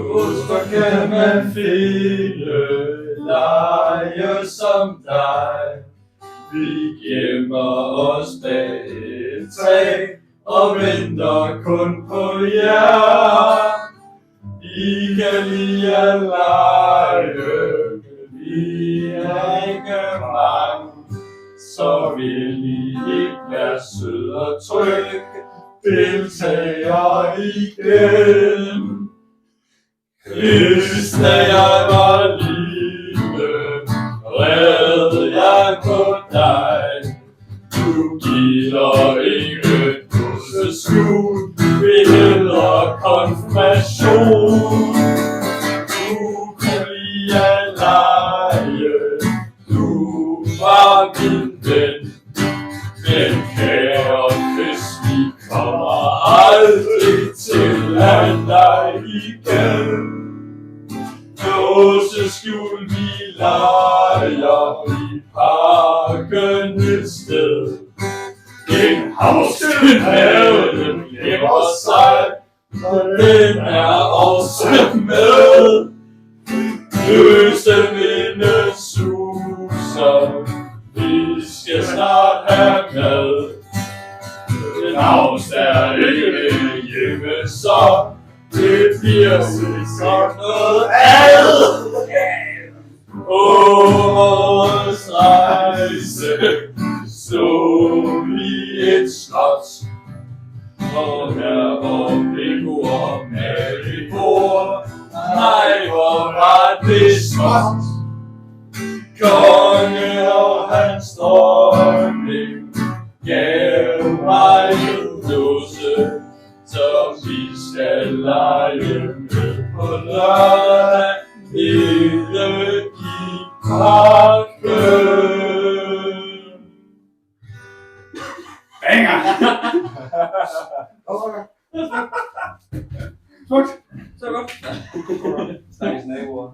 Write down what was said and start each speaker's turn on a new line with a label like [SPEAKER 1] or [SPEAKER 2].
[SPEAKER 1] Hvor kan man finde lege som dig? Vi gemmer os bag et træ og venter kun på jer. I kan lide at lege, vi er ikke mange, så vil I ikke være sød og tryg, deltager igen. Hvis da jeg var lille, red jeg på dig. Du giver ikke kusseskjul, vi hedder konfirmation. Du kan lide at lege, du var min ven. Men kære Chris, vi kommer aldrig til at lege igen. Kusseskjul, vi leger i parken et sted. En havskenade gemmer sig, og den er også med. Løse minde suser, vi skal snart have mad. Claus er ikke hjemme, så det bliver sikkert noget andet. Årets rejse så vi et slot, og her hvor bingo og malet bord. Nej, hvor var det småt. Konge og hans dronning gav mig en dåse, så vi skal lege med på lørdag nede i parken. Banger!
[SPEAKER 2] Smukt!
[SPEAKER 1] Så godt.
[SPEAKER 2] Snakkes naboer.